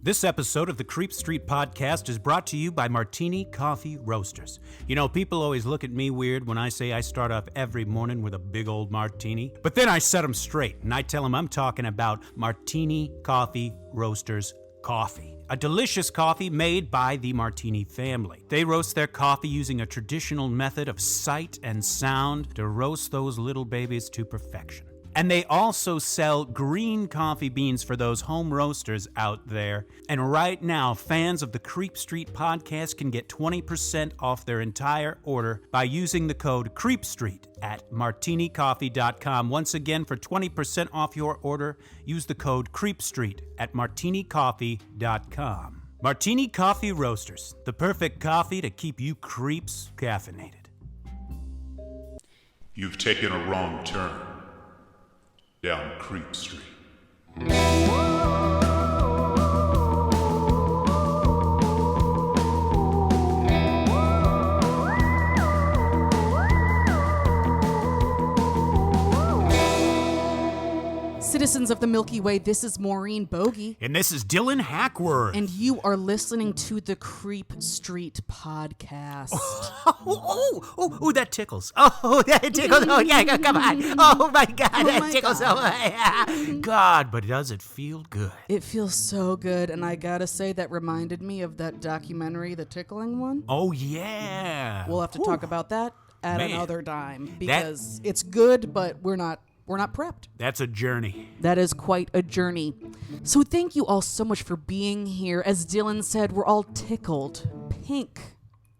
This episode of the Creep Street Podcast is brought to you by Martini Coffee Roasters. You know, people always look at me weird when I say I start off every morning with a big old martini. But then I set them straight, and I tell them I'm talking about Martini Coffee Roasters coffee. A delicious coffee made by the Martini family. They roast their coffee using a traditional method of sight and sound to roast those little babies to perfection. And they also sell green coffee beans for those home roasters out there. And right now, fans of the Creep Street Podcast can get 20% off their entire order by using the code CREEPSTREET at martinicoffee.com. Once again, for 20% off your order, use the code CREEPSTREET at martinicoffee.com. Martini Coffee Roasters, the perfect coffee to keep you creeps caffeinated. You've taken a wrong turn down Creep Street. Citizens of the Milky Way, this is Maureen Bogey. And this is Dylan Hackworth. And you are listening to the Creep Street Podcast. Oh, that tickles. Oh, that tickles. Oh, yeah, come on. Oh, my God, that tickles. Oh, God, but does it feel good? It feels so good, and I gotta say, that reminded me of that documentary, the tickling one. Oh, yeah. We'll have to talk about that at another time, because it's good, but we're not prepped. That's a journey. That is quite a journey. So thank you all so much for being here. As Dylan said, we're all tickled pink,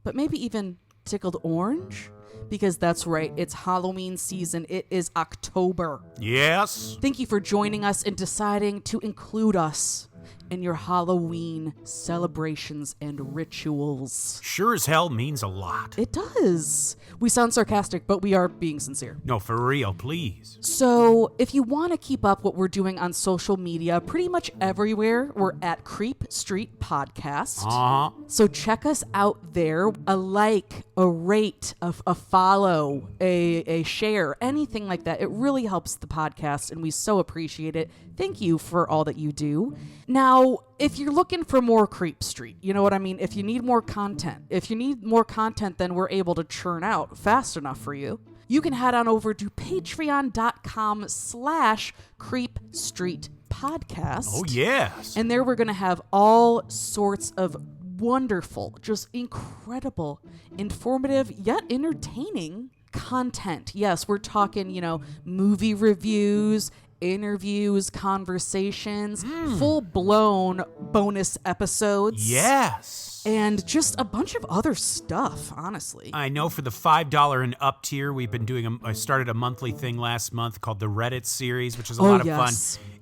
but maybe even tickled orange, because that's right, it's Halloween season. It is October. Yes. Thank you for joining us and deciding to include us in your Halloween celebrations and rituals. Sure as hell means a lot. It does. We sound sarcastic, but we are being sincere. No, for real, please. So, if you want to keep up what we're doing on social media, pretty much everywhere, we're at Creep Street Podcast. Uh-huh. So check us out there. A like, a rate, a follow, a share, anything like that. It really helps the podcast, and we so appreciate it. Thank you for all that you do. Now, if you're looking for more Creep Street, you know what I mean? If you need more content, than we're able to churn out fast enough for you, you can head on over to patreon.com/Creep Street Podcast. Oh, yes. And there we're going to have all sorts of wonderful, just incredible, informative, yet entertaining content. Yes, we're talking, movie reviews, interviews, conversations, full-blown bonus episodes. Yes. And just a bunch of other stuff, honestly. I know for the $5 and up tier, we've been doing I started a monthly thing last month called the Reddit series, which is a lot of fun,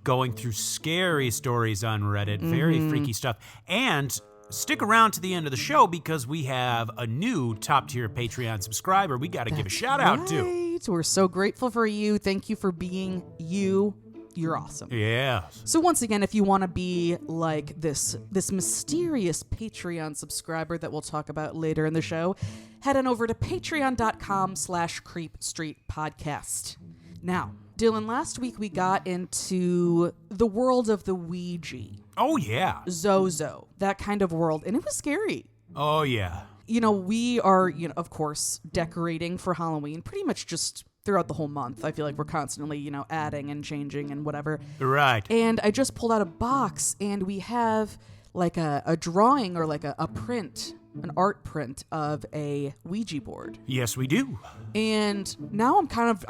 going through scary stories on Reddit, very freaky stuff. And stick around to the end of the show, because we have a new top-tier Patreon subscriber we got to give a shout-out to. We're so grateful for you. Thank you for being you. You're awesome. Yeah. So once again, if you want to be like this mysterious Patreon subscriber that we'll talk about later in the show, head on over to patreon.com/Creep Street Podcast. Now, Dylan, last week we got into the world of the Ouija. Oh, yeah. Zozo, that kind of world. And it was scary. Oh, yeah. We are, of course, decorating for Halloween pretty much just throughout the whole month. I feel like we're constantly, adding and changing and whatever. Right. And I just pulled out a box, and we have like a drawing or like a print, an art print of a Ouija board. Yes, we do. And now I'm kind of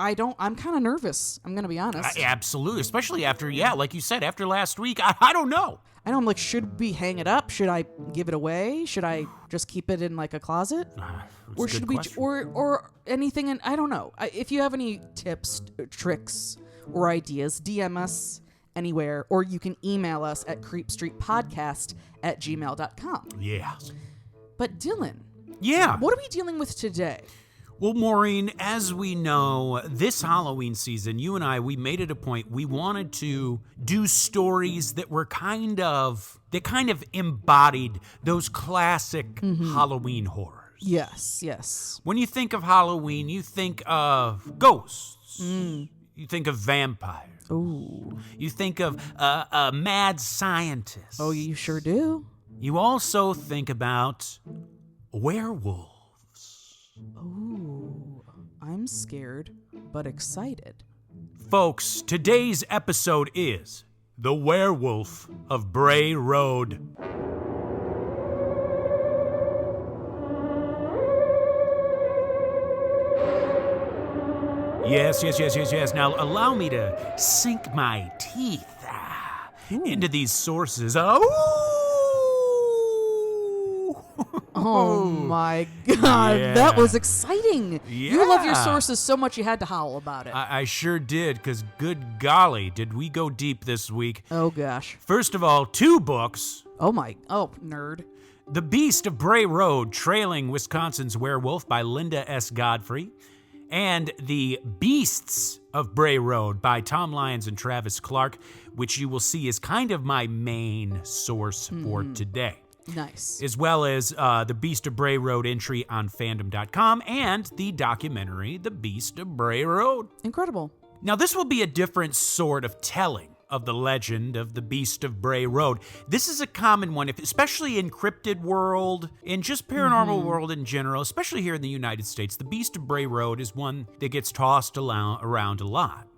nervous. I'm going to be honest. Absolutely. Especially after, like you said, after last week. I don't know. I'm like, should we hang it up? Should I give it away? Should I just keep it in like a closet? Or should we, or anything? And I don't know. If you have any tips, tricks, or ideas, DM us anywhere, or you can email us at creepstreetpodcast@gmail.com. Yeah. But Dylan. Yeah. What are we dealing with today? Well, Maureen, as we know, this Halloween season, you and I, we made it a point. We wanted to do stories that were kind of embodied those classic Halloween horrors. Yes, yes. When you think of Halloween, you think of ghosts. You think of vampires. Ooh. You think of a mad scientist. Oh, you sure do. You also think about werewolves. Ooh. I'm scared, but excited. Folks, today's episode is The Werewolf of Bray Road. Yes. Now, allow me to sink my teeth into these sources. Oh my God, Yeah. that was exciting. You love your Yeah. sources so much you had to howl about it. I sure did, because good golly, did we go deep this week. Oh gosh. First of all, 2 books. Oh, nerd. The Beast of Bray Road, Trailing Wisconsin's Werewolf by Linda S. Godfrey, and The Beasts of Bray Road by Tom Lyons and Travis Clark, which you will see is kind of my main source for today. Nice. As well as the Beast of Bray Road entry on fandom.com and the documentary The Beast of Bray Road. Incredible. Now, this will be a different sort of telling of the legend of the Beast of Bray Road. This is a common one, especially in cryptid world, in just paranormal world in general, especially here in the United States. The Beast of Bray Road is one that gets tossed around a lot.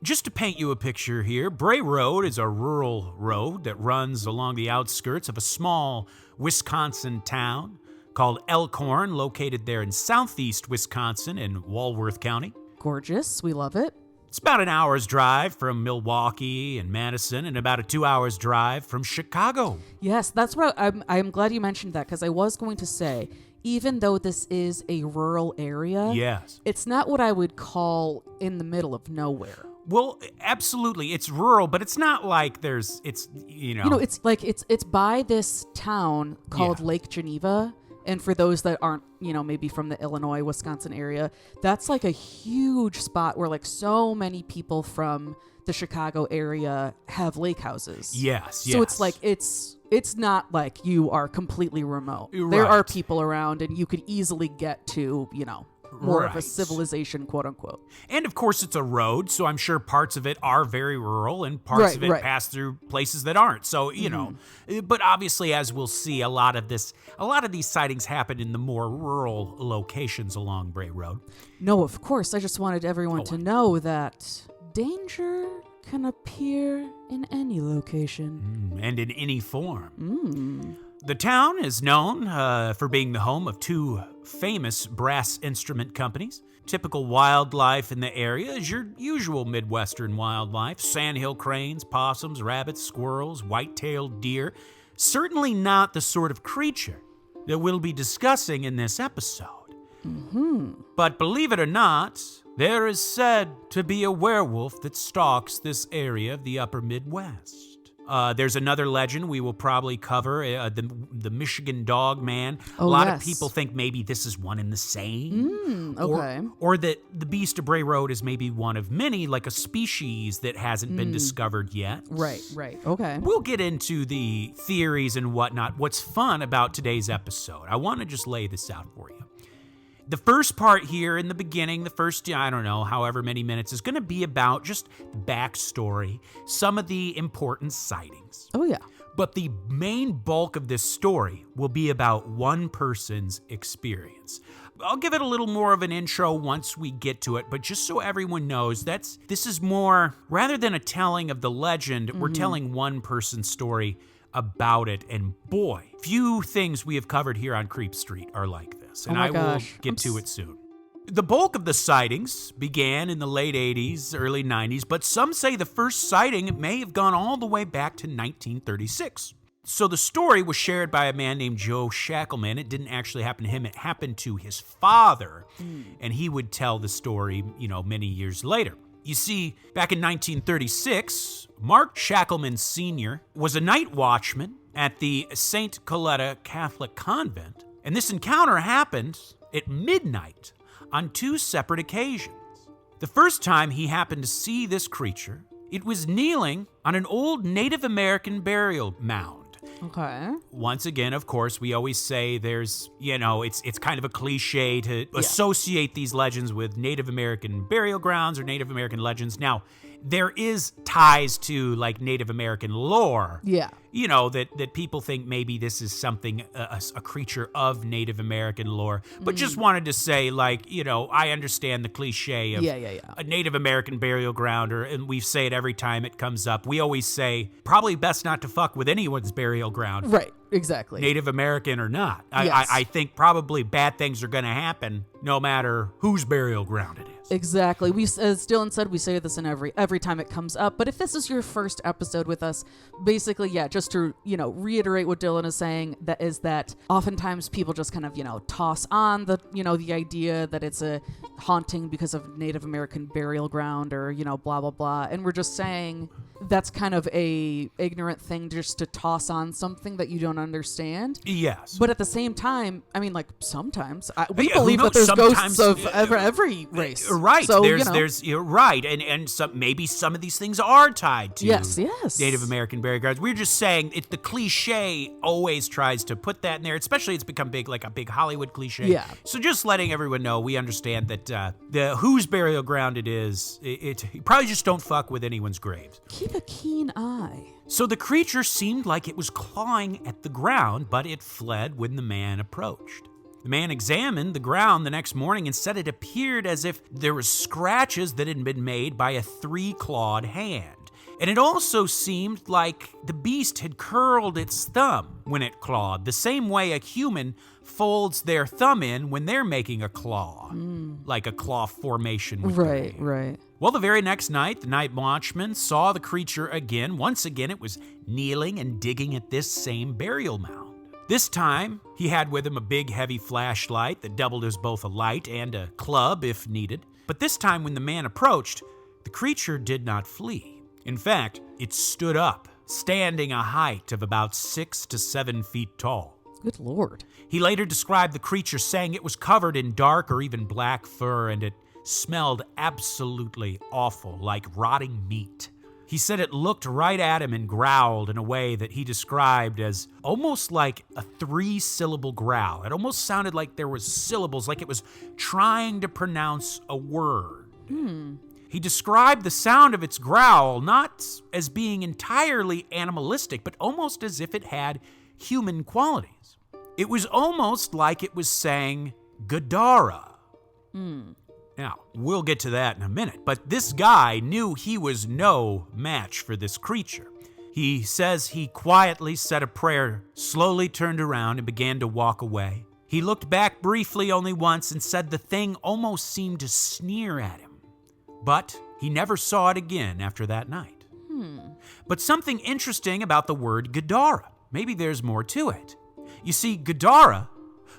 Just to paint you a picture here, Bray Road is a rural road that runs along the outskirts of a small Wisconsin town called Elkhart, located there in southeast Wisconsin in Walworth County. Gorgeous. We love it. It's about an hour's drive from Milwaukee and Madison, and about a 2 hours drive from Chicago. Yes, that's what I'm glad you mentioned that, because I was going to say, even though this is a rural area, Yes. it's not what I would call in the middle of nowhere. Well, absolutely. It's rural, but it's not like it's. It's like it's by this town called Yeah. Lake Geneva. And for those that aren't, maybe from the Illinois, Wisconsin area, that's like a huge spot where like so many people from the Chicago area have lake houses. Yes. So it's like it's not like you are completely remote. There Right. are people around and you could easily get to, more of a Right. civilization, quote unquote. And of course, it's a road, so I'm sure parts of it are very rural and parts of it Right. pass through places that aren't. So, but obviously, as we'll see, a lot of these sightings happen in the more rural locations along Bray Road. No, of course. I just wanted everyone to know that danger can appear in any location. And in any form. The town is known for being the home of 2 famous brass instrument companies. Typical wildlife in the area is your usual Midwestern wildlife: sandhill cranes, possums, rabbits, squirrels, white-tailed deer. Certainly not the sort of creature that we'll be discussing in this episode. But believe it or not, there is said to be a werewolf that stalks this area of the upper Midwest. There's another legend we will probably cover, the Michigan Dog Man. Oh, a lot yes. of people think maybe this is one and the same. Okay. Or that the Beast of Bray Road is maybe one of many, like a species that hasn't been discovered yet. Right. Okay. We'll get into the theories and whatnot. What's fun about today's episode, I want to just lay this out for you. The first part here in the beginning, the first, however many minutes, is going to be about just backstory, some of the important sightings. Oh, yeah. But the main bulk of this story will be about one person's experience. I'll give it a little more of an intro once we get to it, but just so everyone knows, this is more, rather than a telling of the legend, we're telling one person's story about it. And boy, few things we have covered here on Creep Street are like this. And I will get to it soon. The bulk of the sightings began in the late 80s, early 90s, but some say the first sighting may have gone all the way back to 1936. So the story was shared by a man named Joe Shackleman. It didn't actually happen to him. It happened to his father, and he would tell the story, many years later. You see, back in 1936, Mark Shackleman Sr. was a night watchman at the St. Coletta Catholic Convent, and this encounter happened at midnight on 2 separate occasions. The first time he happened to see this creature, it was kneeling on an old Native American burial mound. Okay. Once again, of course, we always say there's, it's kind of a cliche to associate these legends with Native American burial grounds or Native American legends. Now, there is ties to like Native American lore. Yeah. That people think maybe this is something, a creature of Native American lore. But just wanted to say, like, I understand the cliche of a Native American burial ground, and we say it every time it comes up. We always say, probably best not to fuck with anyone's burial ground. Right, exactly. Native American or not. Yes. I think probably bad things are going to happen no matter whose burial ground it is. Exactly. We, as Dylan said, we say this in every time it comes up. But if this is your first episode with us, basically, just to, reiterate what Dylan is saying, that oftentimes people just kind of, toss on the idea that it's a haunting because of Native American burial ground or, blah, blah, blah. And we're just saying that's kind of a ignorant thing just to toss on something that you don't understand. Yes. But at the same time, I mean, like, sometimes we Yeah, believe that there's sometimes- ghosts of every race. Right. So, You're right. And maybe some of these things are tied to Yes. Native American burial grounds. We're just saying the cliche always tries to put that in there, especially it's become like a big Hollywood cliche. Yeah. So just letting everyone know, we understand that the whose burial ground it is, you probably just don't fuck with anyone's graves. Keep a keen eye. So the creature seemed like it was clawing at the ground, but it fled when the man approached. The man examined the ground the next morning and said it appeared as if there were scratches that had been made by a 3-clawed hand. And it also seemed like the beast had curled its thumb when it clawed, the same way a human folds their thumb in when they're making a claw, like a claw formation. With their hand. Right. Well, the very next night, the night watchman saw the creature again. Once again, it was kneeling and digging at this same burial mound. This time, he had with him a big, heavy flashlight that doubled as both a light and a club if needed. But this time, when the man approached, the creature did not flee. In fact, it stood up, standing a height of about 6 to 7 feet tall. Good Lord. He later described the creature, saying it was covered in dark or even black fur, and it smelled absolutely awful, like rotting meat. He said it looked right at him and growled in a way that he described as almost like a 3-syllable growl. It almost sounded like there was syllables, like it was trying to pronounce a word. He described the sound of its growl not as being entirely animalistic, but almost as if it had human qualities. It was almost like it was saying Gadara. Now, we'll get to that in a minute, but this guy knew he was no match for this creature. He says he quietly said a prayer, slowly turned around, and began to walk away. He looked back briefly only once and said the thing almost seemed to sneer at him. But he never saw it again after that night. But something interesting about the word Gadara. Maybe there's more to it. You see, Gadara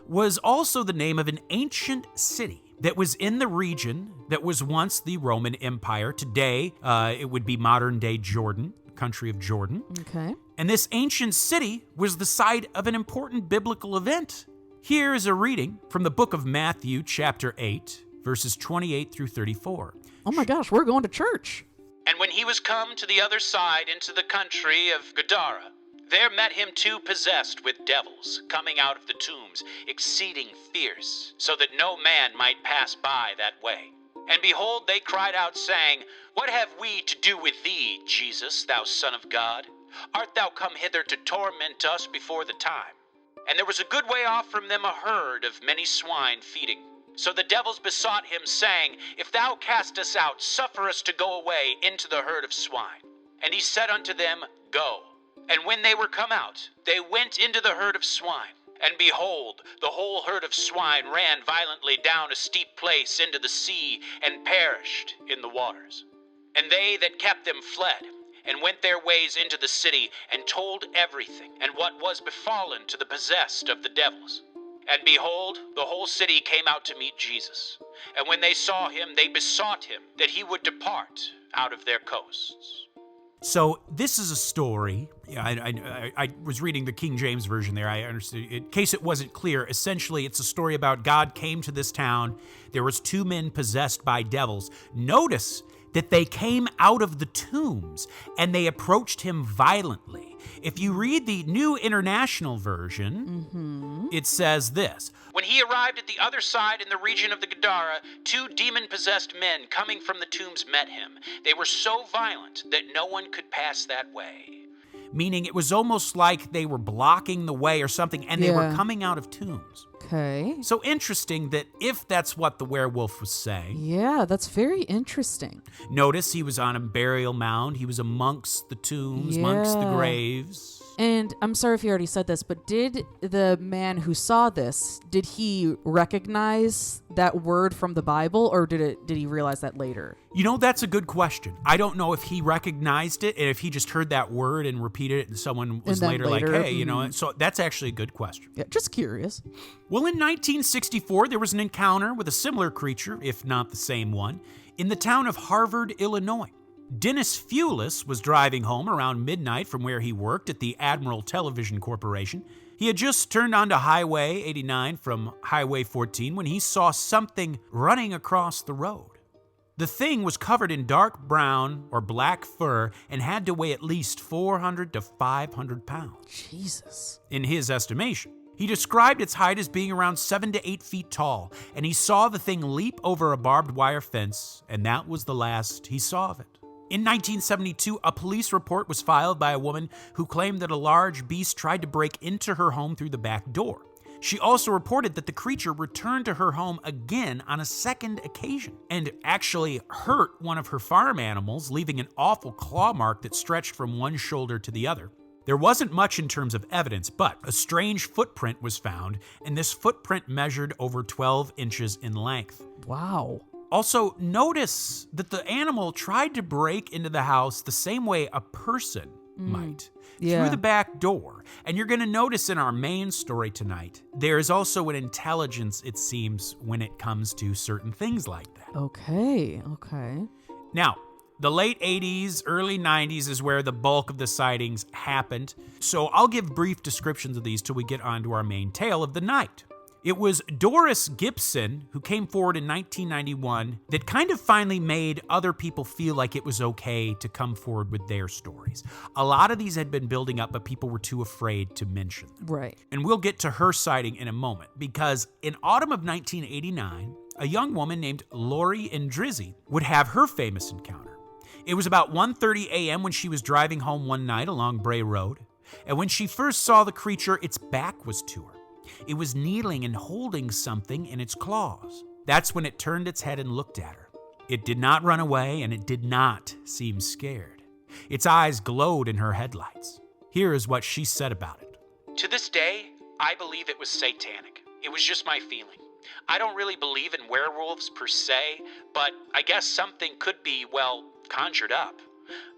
was also the name of an ancient city that was in the region that was once the Roman Empire. Today, it would be modern-day Jordan, country of Jordan. Okay. And this ancient city was the site of an important biblical event. Here is a reading from the book of Matthew, chapter 8, verses 28 through 34. Oh my gosh, we're going to church. And when he was come to the other side into the country of Gadara, there met him 2 possessed with devils, coming out of the tombs, exceeding fierce, so that no man might pass by that way. And behold, they cried out, saying, What have we to do with thee, Jesus, thou Son of God? Art thou come hither to torment us before the time? And there was a good way off from them a herd of many swine feeding. So the devils besought him, saying, If thou cast us out, suffer us to go away into the herd of swine. And he said unto them, Go. And when they were come out, they went into the herd of swine. And behold, the whole herd of swine ran violently down a steep place into the sea, and perished in the waters. And they that kept them fled, and went their ways into the city, and told everything, and what was befallen to the possessed of the devils. And behold, the whole city came out to meet Jesus. And when they saw him, they besought him that he would depart out of their coasts. So this is a story. I was reading the King James Version there. I understood. In case it wasn't clear, essentially it's a story about God came to this town. There was 2 men possessed by devils. Notice that they came out of the tombs and they approached him violently. If you read the New International Version, it says this. When he arrived at the other side in the region of the Gadara, 2 demon-possessed men coming from the tombs met him. They were so violent that no one could pass that way. Meaning it was almost like they were blocking the way or something, and they were coming out of tombs. Okay. So interesting that if that's what the werewolf was saying. Yeah, that's very interesting. Notice he was on a burial mound. He was amongst the tombs, amongst the graves. And I'm sorry if you already said this, but did the man who saw this, did he recognize that word from the Bible, or did he realize that later? You know, that's a good question. I don't know if he recognized it and if he just heard that word and repeated it and someone was later like, hey, you know, so that's actually a good question. Yeah, just curious. Well, in 1964, there was an encounter with a similar creature, if not the same one, in the town of Harvard, Illinois. Dennis Fulis was driving home around midnight from where he worked at the Admiral Television Corporation. He had just turned onto Highway 89 from Highway 14 when he saw something running across the road. The thing was covered in dark brown or black fur and had to weigh at least 400 to 500 pounds. Jesus. In his estimation. He described its height as being around 7 to 8 feet tall, and he saw the thing leap over a barbed wire fence, and that was the last he saw of it. In 1972, a police report was filed by a woman who claimed that a large beast tried to break into her home through the back door. She also reported that the creature returned to her home again on a second occasion and actually hurt one of her farm animals, leaving an awful claw mark that stretched from one shoulder to the other. There wasn't much in terms of evidence, but a strange footprint was found, and this footprint measured over 12 inches in length. Wow. Also, notice that the animal tried to break into the house the same way a person might, through the back door. And you're going to notice in our main story tonight, there is also an intelligence, it seems, when it comes to certain things like that. Okay. Now, the late 80s, early 90s is where the bulk of the sightings happened. So I'll give brief descriptions of these till we get on to our main tale of the night. It was Doris Gibson, who came forward in 1991, that kind of finally made other people feel like it was okay to come forward with their stories. A lot of these had been building up, but people were too afraid to mention them. Right. And we'll get to her sighting in a moment, because in autumn of 1989, a young woman named Lori Endrizzi would have her famous encounter. It was about 1:30 a.m. when she was driving home one night along Bray Road, and when she first saw the creature, its back was to her. It was kneeling and holding something in its claws. That's when it turned its head and looked at her. It did not run away, and it did not seem scared. Its eyes glowed in her headlights. Here is what she said about it. To this day, I believe it was satanic. It was just my feeling. I don't really believe in werewolves per se, but I guess something could be, well, conjured up.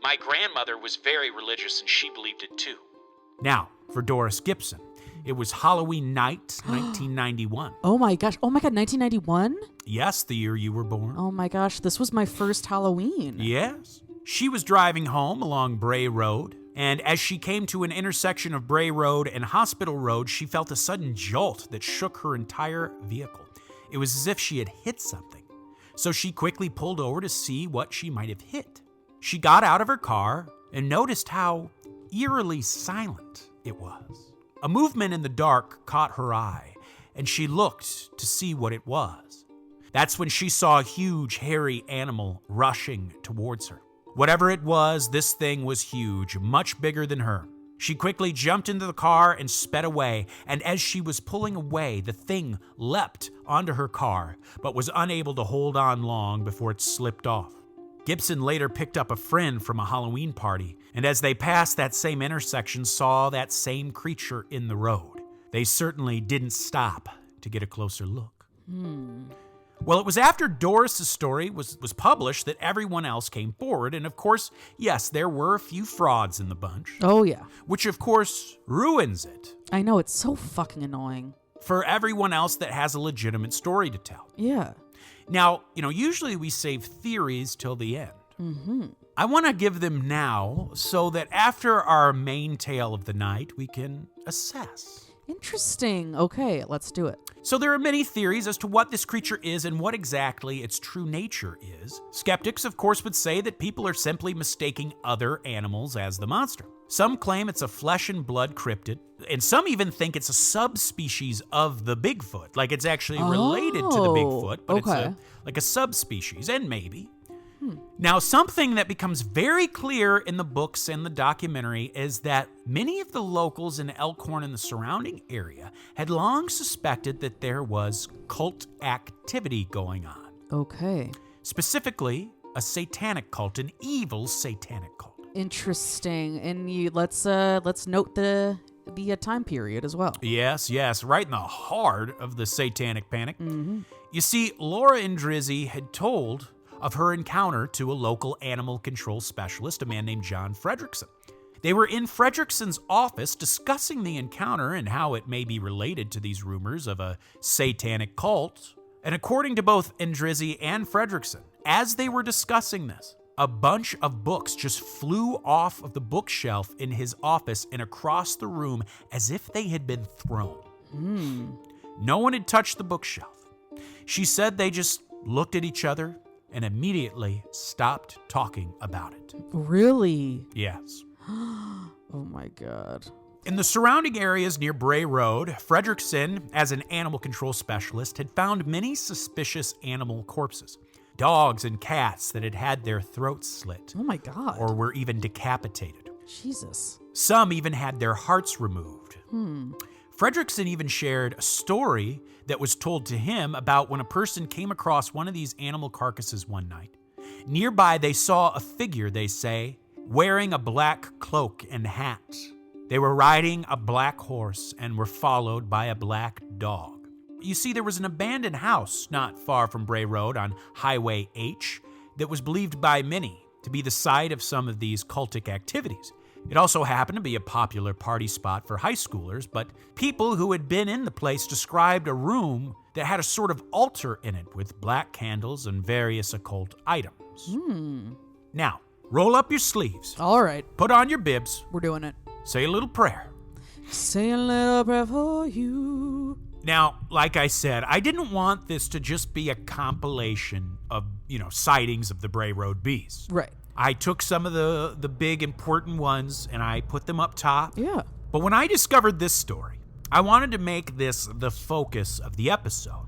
My grandmother was very religious, and she believed it too. Now, for Doris Gibson. It was Halloween night, 1991. Oh my gosh, 1991? Yes, the year you were born. Oh my gosh, this was my first Halloween. Yes. She was driving home along Bray Road, and as she came to an intersection of Bray Road and Hospital Road, she felt a sudden jolt that shook her entire vehicle. It was as if she had hit something. So she quickly pulled over to see what she might have hit. She got out of her car and noticed how eerily silent it was. A movement in the dark caught her eye, and she looked to see what it was. That's when she saw a huge, hairy animal rushing towards her. Whatever it was, this thing was huge, much bigger than her. She quickly jumped into the car and sped away, and as she was pulling away, the thing leapt onto her car, but was unable to hold on long before it slipped off. Gibson later picked up a friend from a Halloween party, and as they passed that same intersection, saw that same creature in the road. They certainly didn't stop to get a closer look. Well, it was after Doris's story was published that everyone else came forward, and of course, yes, there were a few frauds in the bunch. Oh, yeah. Which, of course, ruins it. I know, it's so fucking annoying. For everyone else that has a legitimate story to tell. Yeah. Now, usually we save theories till the end. I want to give them now so that after our main tale of the night, we can assess. Interesting. Okay, let's do it. So there are many theories as to what this creature is and what exactly its true nature is. Skeptics, of course, would say that people are simply mistaking other animals as the monster. Some claim it's a flesh and blood cryptid, and some even think it's a subspecies of the Bigfoot, like it's actually related to the Bigfoot, but it's like a subspecies, and maybe. Now, something that becomes very clear in the books and the documentary is that many of the locals in Elkhart and the surrounding area had long suspected that there was cult activity going on. Okay. Specifically, a satanic cult, an evil satanic cult. Interesting. And let's note the time period as well. Yes, right in the heart of the satanic panic. You see, Laura and Drizzy had told of her encounter to a local animal control specialist, a man named John Fredrickson. They were in Fredrickson's office discussing the encounter and how it may be related to these rumors of a satanic cult. And according to both Drizzy and Fredrickson, as they were discussing this, a bunch of books just flew off of the bookshelf in his office and across the room as if they had been thrown. No one had touched the bookshelf. She said they just looked at each other and immediately stopped talking about it. Really? Yes. Oh my God. In the surrounding areas near Bray Road, Fredrickson, as an animal control specialist, had found many suspicious animal corpses. Dogs and cats that had had their throats slit. Oh my God. Or were even decapitated. Jesus. Some even had their hearts removed. Fredrickson even shared a story that was told to him about when a person came across one of these animal carcasses one night. Nearby, they saw a figure, they say, wearing a black cloak and hat. They were riding a black horse and were followed by a black dog. You see, there was an abandoned house not far from Bray Road on Highway H that was believed by many to be the site of some of these cultic activities. It also happened to be a popular party spot for high schoolers, but people who had been in the place described a room that had a sort of altar in it with black candles and various occult items. Now, roll up your sleeves. All right. Put on your bibs. We're doing it. Say a little prayer. Say a little prayer for you. Now, like I said, I didn't want this to just be a compilation of, sightings of the Bray Road bees. Right. I took some of the big important ones and I put them up top. Yeah. But when I discovered this story, I wanted to make this the focus of the episode.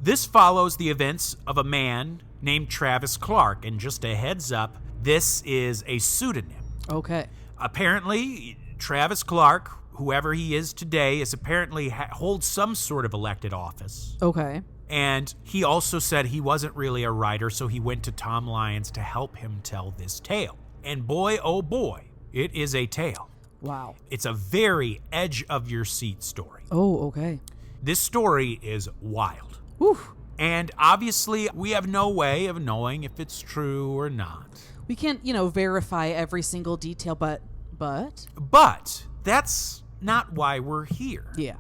This follows the events of a man named Travis Clark, and just a heads up, this is a pseudonym. Okay. Apparently, Travis Clark, whoever he is today, is apparently holds some sort of elected office. Okay. And he also said he wasn't really a writer, so he went to Tom Lyons to help him tell this tale. And boy, oh boy, it is a tale. Wow. It's a very edge-of-your-seat story. Oh, okay. This story is wild. Oof. And obviously, we have no way of knowing if it's true or not. We can't, verify every single detail, but... But that's not why we're here. Yeah.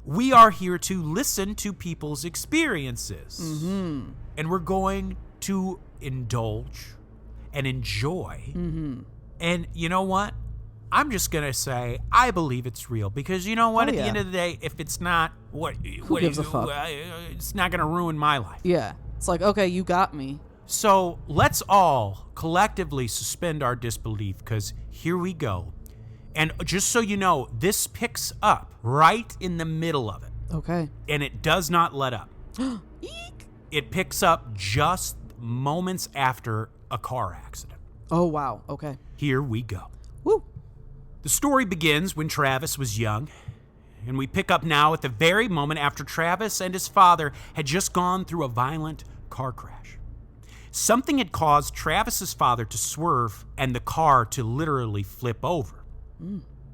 We are here to listen to people's experiences. And we're going to indulge and enjoy. And you know what? I'm just going to say I believe it's real because you know what? At the end of the day, if it's not, Who gives a fuck? It's not going to ruin my life. Yeah. It's like, okay, you got me. So let's all collectively suspend our disbelief because here we go. And just so you know, this picks up right in the middle of it. Okay. And it does not let up. Eek. It picks up just moments after a car accident. Oh, wow. Okay. Here we go. Woo. The story begins when Travis was young, and we pick up now at the very moment after Travis and his father had just gone through a violent car crash. Something had caused Travis's father to swerve and the car to literally flip over.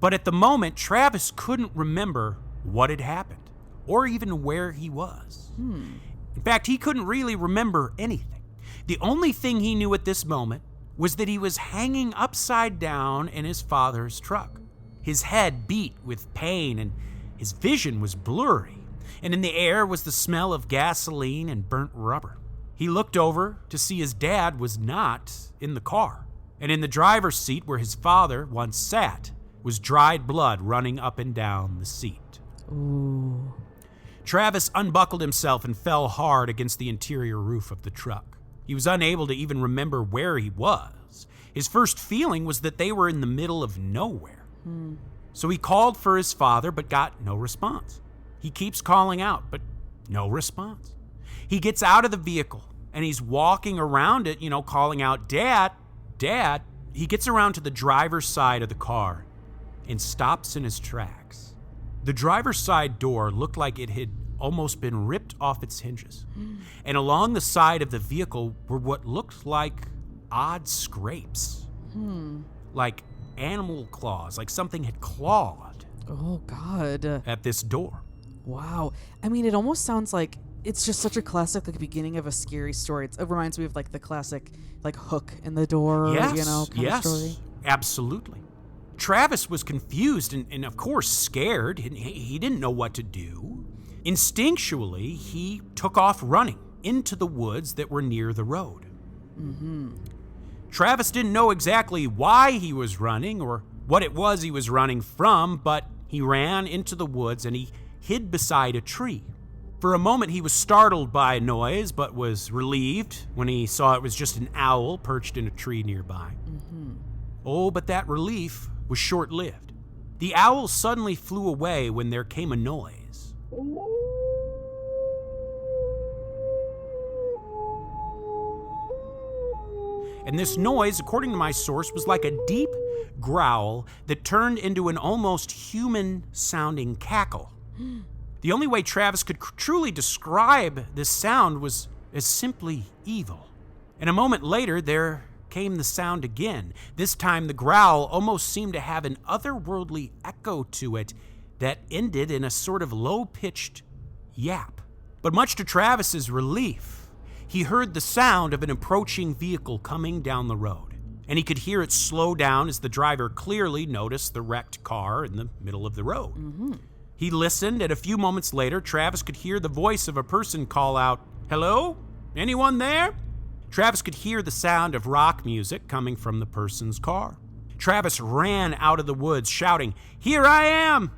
But at the moment, Travis couldn't remember what had happened or even where he was. In fact, he couldn't really remember anything. The only thing he knew at this moment was that he was hanging upside down in his father's truck. His head beat with pain and his vision was blurry, and in the air was the smell of gasoline and burnt rubber. He looked over to see his dad was not in the car, and in the driver's seat where his father once sat, was dried blood running up and down the seat. Ooh. Travis unbuckled himself and fell hard against the interior roof of the truck. He was unable to even remember where he was. His first feeling was that they were in the middle of nowhere. So he called for his father, but got no response. He keeps calling out, but no response. He gets out of the vehicle, and he's walking around it, calling out, "Dad, Dad." He gets around to the driver's side of the car and stops in his tracks. The driver's side door looked like it had almost been ripped off its hinges. And along the side of the vehicle were what looked like odd scrapes. Like animal claws, like something had clawed. Oh, God. At this door. Wow. I mean, it almost sounds like it's just such a classic, like, beginning of a scary story. It reminds me of, like, the classic, like, hook in the door, kind of story. Absolutely. Travis was confused and of course, scared. He didn't know what to do. Instinctually, he took off running into the woods that were near the road. Travis didn't know exactly why he was running or what it was he was running from, but he ran into the woods and he hid beside a tree. For a moment, he was startled by a noise, but was relieved when he saw it was just an owl perched in a tree nearby. Oh, but that relief was short-lived. The owl suddenly flew away when there came a noise. And this noise, according to my source, was like a deep growl that turned into an almost human-sounding cackle. The only way Travis could truly describe this sound was as simply evil. And a moment later, there came the sound again. This time, the growl almost seemed to have an otherworldly echo to it that ended in a sort of low-pitched yap. But much to Travis's relief, he heard the sound of an approaching vehicle coming down the road, and he could hear it slow down as the driver clearly noticed the wrecked car in the middle of the road. He listened, and a few moments later, Travis could hear the voice of a person call out, "Hello? Anyone there?" Travis could hear the sound of rock music coming from the person's car. Travis ran out of the woods shouting, "Here I am!"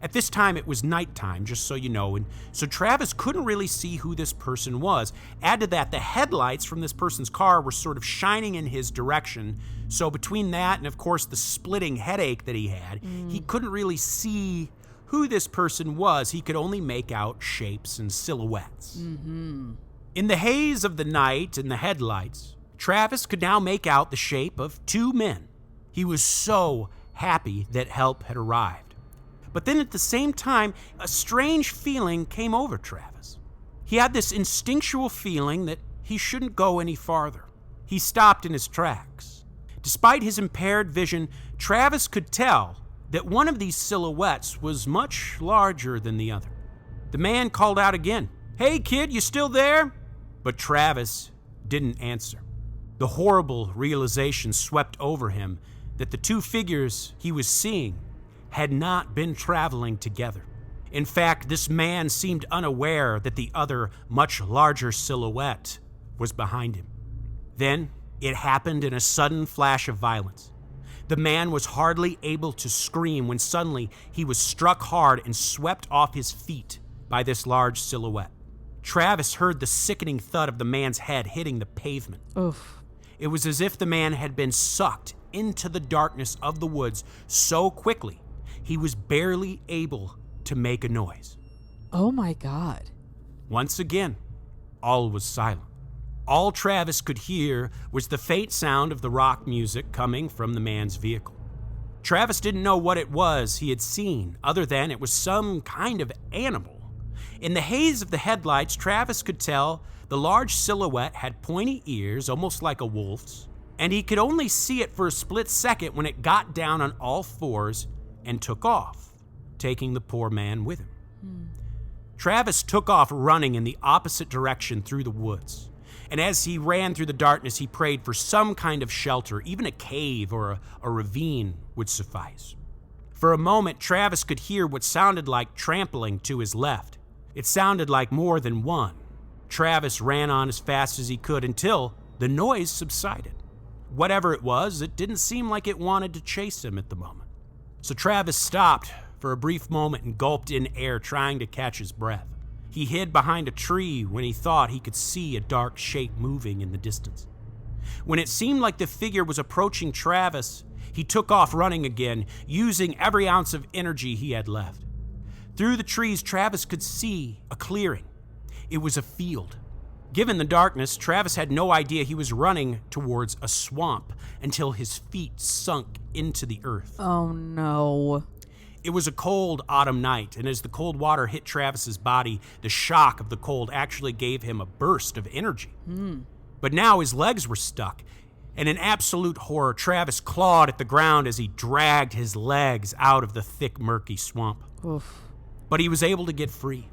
At this time, it was nighttime, just so you know, and so Travis couldn't really see who this person was. Add to that, the headlights from this person's car were sort of shining in his direction, so between that and, of course, the splitting headache that he had, he couldn't really see who this person was. He could only make out shapes and silhouettes. In the haze of the night and the headlights, Travis could now make out the shape of two men. He was so happy that help had arrived. But then at the same time, a strange feeling came over Travis. He had this instinctual feeling that he shouldn't go any farther. He stopped in his tracks. Despite his impaired vision, Travis could tell that one of these silhouettes was much larger than the other. The man called out again, "Hey kid, you still there?" But Travis didn't answer. The horrible realization swept over him that the two figures he was seeing had not been traveling together. In fact, this man seemed unaware that the other, much larger silhouette was behind him. Then it happened in a sudden flash of violence. The man was hardly able to scream when suddenly he was struck hard and swept off his feet by this large silhouette. Travis heard the sickening thud of the man's head hitting the pavement. Oof. It was as if the man had been sucked into the darkness of the woods so quickly, he was barely able to make a noise. Oh my God. Once again, all was silent. All Travis could hear was the faint sound of the rock music coming from the man's vehicle. Travis didn't know what it was he had seen, other than it was some kind of animal. In the haze of the headlights, Travis could tell the large silhouette had pointy ears, almost like a wolf's, and he could only see it for a split second when it got down on all fours and took off, taking the poor man with him. Travis took off running in the opposite direction through the woods. And as he ran through the darkness, he prayed for some kind of shelter. Even a cave or a ravine would suffice. For a moment, Travis could hear what sounded like trampling to his left. It sounded like more than one. Travis ran on as fast as he could until the noise subsided. Whatever it was, it didn't seem like it wanted to chase him at the moment. So Travis stopped for a brief moment and gulped in air, trying to catch his breath. He hid behind a tree when he thought he could see a dark shape moving in the distance. When it seemed like the figure was approaching Travis, he took off running again, using every ounce of energy he had left. Through the trees, Travis could see a clearing. It was a field. Given the darkness, Travis had no idea he was running towards a swamp until his feet sunk into the earth. Oh no. It was a cold autumn night, and as the cold water hit Travis's body, the shock of the cold actually gave him a burst of energy. But now his legs were stuck, and in absolute horror, Travis clawed at the ground as he dragged his legs out of the thick, murky swamp. Oof. But he was able to get free,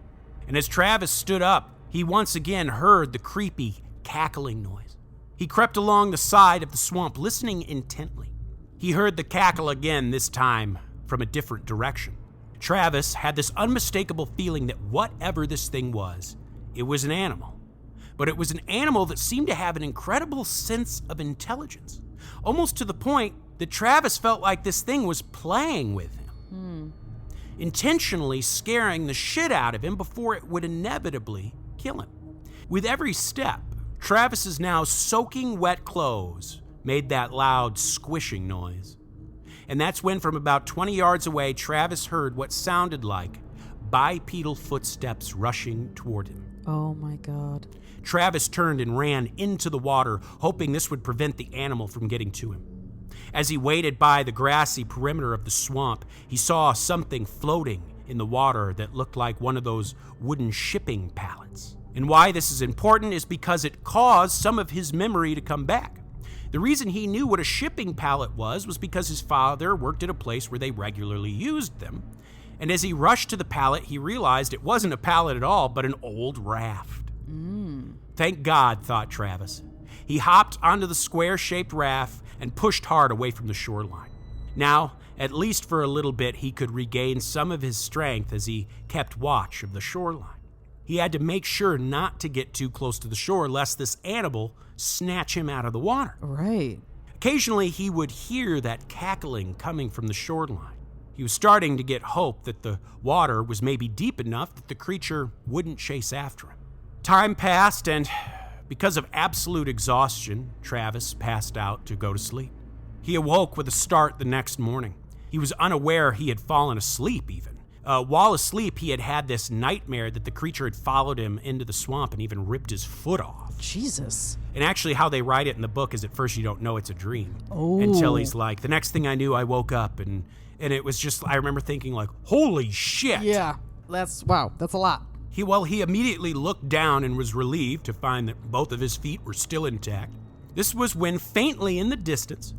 and as Travis stood up, he once again heard the creepy, cackling noise. He crept along the side of the swamp, listening intently. He heard the cackle again, this time from a different direction. Travis had this unmistakable feeling that whatever this thing was, it was an animal. But it was an animal that seemed to have an incredible sense of intelligence, almost to the point that Travis felt like this thing was playing with him, intentionally scaring the shit out of him before it would inevitably kill him. With every step, Travis's now soaking wet clothes made that loud squishing noise. And that's when, from about 20 yards away, Travis heard what sounded like bipedal footsteps rushing toward him. Oh my God. Travis turned and ran into the water, hoping this would prevent the animal from getting to him. As he waded by the grassy perimeter of the swamp, he saw something floating in the water that looked like one of those wooden shipping pallets. And why this is important is because it caused some of his memory to come back. The reason he knew what a shipping pallet was because his father worked at a place where they regularly used them. And as he rushed to the pallet, he realized it wasn't a pallet at all, but an old raft. Thank God, thought Travis. He hopped onto the square-shaped raft and pushed hard away from the shoreline. Now, at least for a little bit, he could regain some of his strength as he kept watch of the shoreline. He had to make sure not to get too close to the shore lest this animal snatch him out of the water. Right. Occasionally, he would hear that cackling coming from the shoreline. He was starting to get hope that the water was maybe deep enough that the creature wouldn't chase after him. Time passed, and because of absolute exhaustion, Travis passed out to go to sleep. He awoke with a start the next morning. He was unaware he had fallen asleep even. While asleep, he had had this nightmare that the creature had followed him into the swamp and even ripped his foot off. Jesus. And actually how they write it in the book is at first you don't know it's a dream. Oh. Until he's like, the next thing I knew, I woke up and it was just, I remember thinking like, holy shit. Yeah. That's a lot. He immediately looked down and was relieved to find that both of his feet were still intact. This was when, faintly in the distance,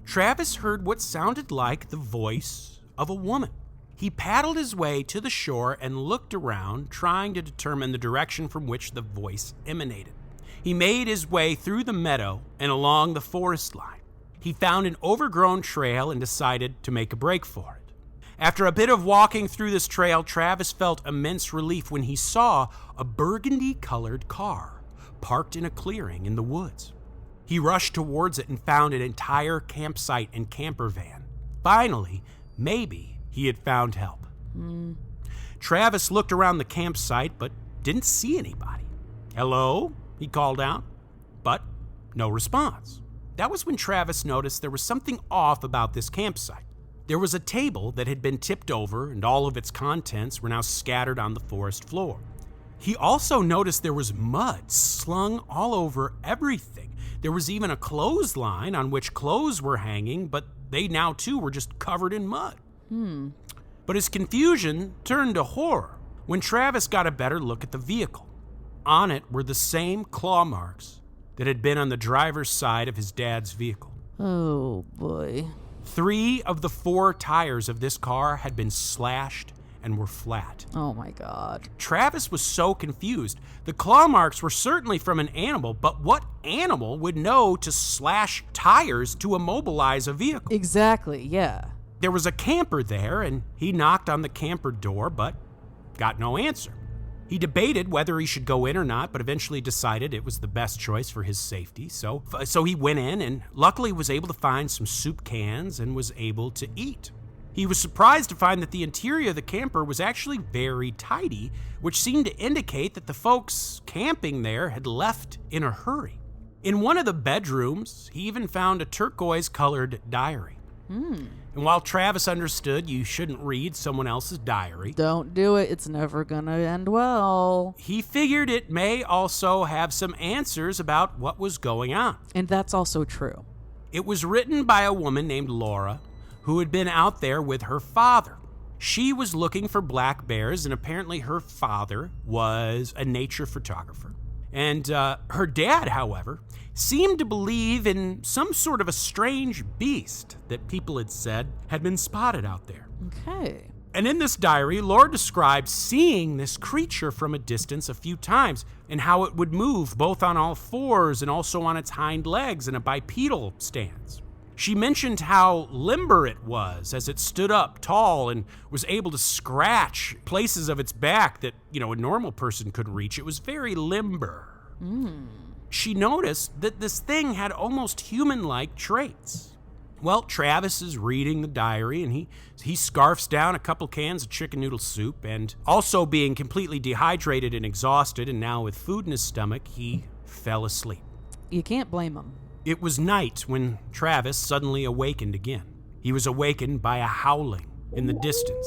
Travis heard what sounded like the voice of a woman. He paddled his way to the shore and looked around, trying to determine the direction from which the voice emanated. He made his way through the meadow and along the forest line. He found an overgrown trail and decided to make a break for it. After a bit of walking through this trail, Travis felt immense relief when he saw a burgundy-colored car parked in a clearing in the woods. He rushed towards it and found an entire campsite and camper van. Finally, maybe he had found help. Travis looked around the campsite but didn't see anybody. "Hello?" he called out, but no response. That was when Travis noticed there was something off about this campsite. There was a table that had been tipped over and all of its contents were now scattered on the forest floor. He also noticed there was mud slung all over everything. There was even a clothesline on which clothes were hanging, but they now too were just covered in mud. But his confusion turned to horror when Travis got a better look at the vehicle. On it were the same claw marks that had been on the driver's side of his dad's vehicle. Oh boy. 3 of the 4 tires of this car had been slashed and were flat. Oh my God. Travis was so confused. The claw marks were certainly from an animal, but what animal would know to slash tires to immobilize a vehicle? Exactly, yeah. There was a camper there, and he knocked on the camper door, but got no answer. He debated whether he should go in or not, but eventually decided it was the best choice for his safety. So he went in and luckily was able to find some soup cans and was able to eat. He was surprised to find that the interior of the camper was actually very tidy, which seemed to indicate that the folks camping there had left in a hurry. In one of the bedrooms, he even found a turquoise-colored diary. And while Travis understood you shouldn't read someone else's diary, Don't do it. It's never gonna end well. he figured it may also have some answers about what was going on. And that's also true. It was written by a woman named Laura, who had been out there with her father. She was looking for black bears, and apparently her father was a nature photographer. And her dad, however, seemed to believe in some sort of a strange beast that people had said had been spotted out there. Okay. And in this diary, Laura described seeing this creature from a distance a few times and how it would move both on all fours and also on its hind legs in a bipedal stance. She mentioned how limber it was as it stood up tall and was able to scratch places of its back that, a normal person couldn't reach. It was very limber. She noticed that this thing had almost human-like traits. Well, Travis is reading the diary, and he scarfs down a couple cans of chicken noodle soup, and also being completely dehydrated and exhausted, and now with food in his stomach, he fell asleep. You can't blame him. It was night when Travis suddenly awakened again. He was awakened by a howling in the distance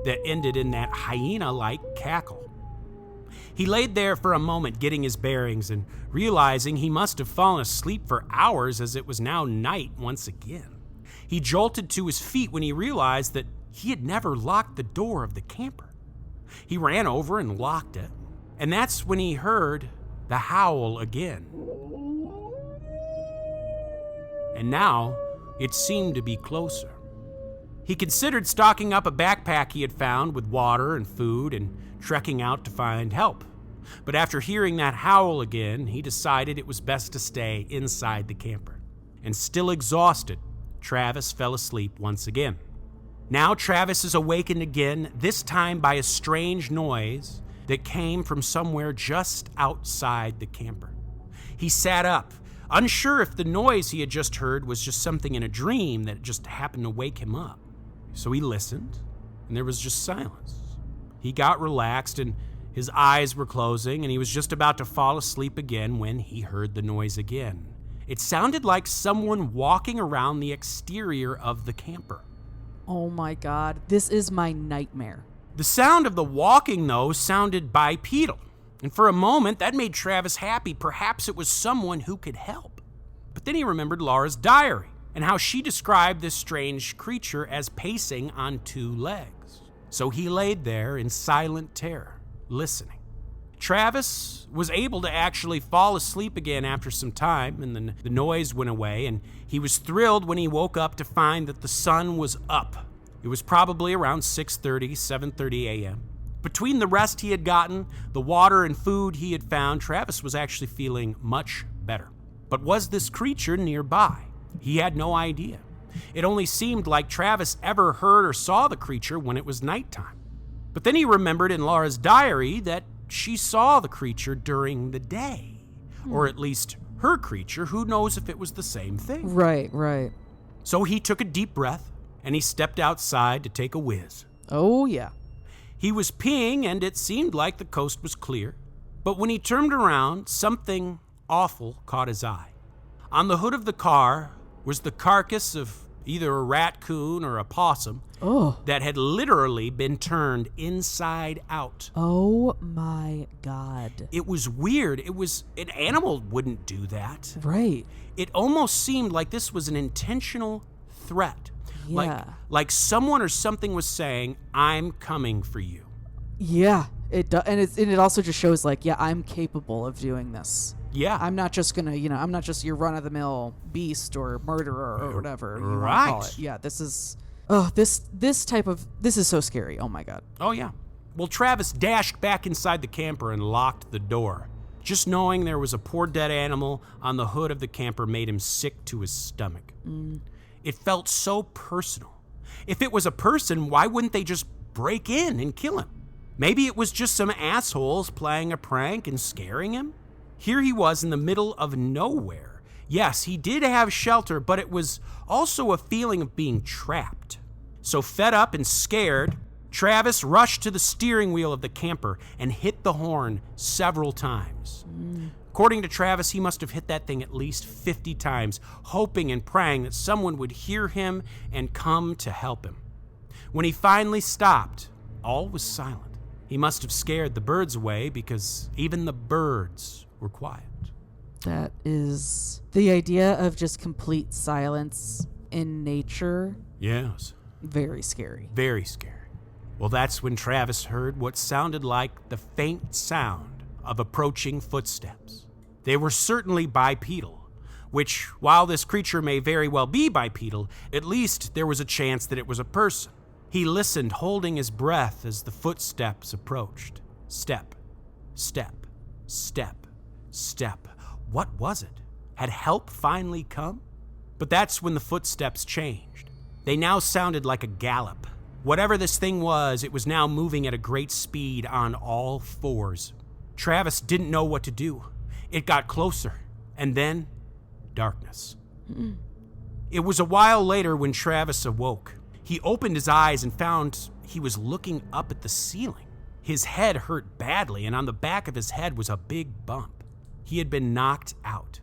that ended in that hyena-like cackle. He laid there for a moment getting his bearings and realizing he must have fallen asleep for hours as it was now night once again. He jolted to his feet when he realized that he had never locked the door of the camper. He ran over and locked it, and that's when he heard the howl again. And now it seemed to be closer. He considered stocking up a backpack he had found with water and food and trekking out to find help. But after hearing that howl again, he decided it was best to stay inside the camper. And still exhausted, Travis fell asleep once again. Now Travis is awakened again, this time by a strange noise that came from somewhere just outside the camper. He sat up, unsure if the noise he had just heard was just something in a dream that just happened to wake him up. So he listened, and there was just silence. He got relaxed, and his eyes were closing, and he was just about to fall asleep again when he heard the noise again. It sounded like someone walking around the exterior of the camper. Oh my God, this is my nightmare. The sound of the walking, though, sounded bipedal, and for a moment that made Travis happy. Perhaps it was someone who could help. But then he remembered Laura's diary and how she described this strange creature as pacing on two legs. So he laid there in silent terror, listening. Travis was able to actually fall asleep again after some time, and then the noise went away, and he was thrilled when he woke up to find that the sun was up. It was probably around 6:30, 7:30 a.m. Between the rest he had gotten, the water and food he had found, Travis was actually feeling much better. But was this creature nearby? He had no idea. It only seemed like Travis ever heard or saw the creature when it was nighttime. But then he remembered in Laura's diary that she saw the creature during the day. Or at least her creature. Who knows if it was the same thing? Right. So he took a deep breath and he stepped outside to take a whiz. Oh, yeah. He was peeing and it seemed like the coast was clear. But when he turned around, something awful caught his eye. On the hood of the car was the carcass of either a raccoon or a possum that had literally been turned inside out. Oh my God. It was weird. An animal wouldn't do that. Right. It almost seemed like this was an intentional threat. Yeah. Like someone or something was saying, I'm coming for you. Yeah. And it also just shows like, yeah, I'm capable of doing this. Yeah. I'm not just gonna, I'm not just your run-of-the-mill beast or murderer or whatever you want to call it. Yeah, this is this is so scary. Oh my God. Oh yeah. Well, Travis dashed back inside the camper and locked the door. Just knowing there was a poor dead animal on the hood of the camper made him sick to his stomach. It felt so personal. If it was a person, why wouldn't they just break in and kill him? Maybe it was just some assholes playing a prank and scaring him? Here he was in the middle of nowhere, Yes, he did have shelter, but it was also a feeling of being trapped. So fed up and scared, Travis rushed to the steering wheel of the camper and hit the horn several times. According to Travis, he must have hit that thing at least 50 times, hoping and praying that someone would hear him and come to help him. When he finally stopped, all was silent. He must have scared the birds away because even the birds were quiet. That is the idea of just complete silence in nature. Yes. Very scary. Very scary. Well, that's when Travis heard what sounded like the faint sound of approaching footsteps. They were certainly bipedal, which, while this creature may very well be bipedal, at least there was a chance that it was a person. He listened, holding his breath as the footsteps approached. Step, step, step, step. What was it? Had help finally come? But that's when the footsteps changed. They now sounded like a gallop. Whatever this thing was, it was now moving at a great speed on all fours. Travis didn't know what to do. It got closer, and then darkness. It was a while later when Travis awoke. He opened his eyes and found he was looking up at the ceiling. His head hurt badly, and on the back of his head was a big bump. He had been knocked out.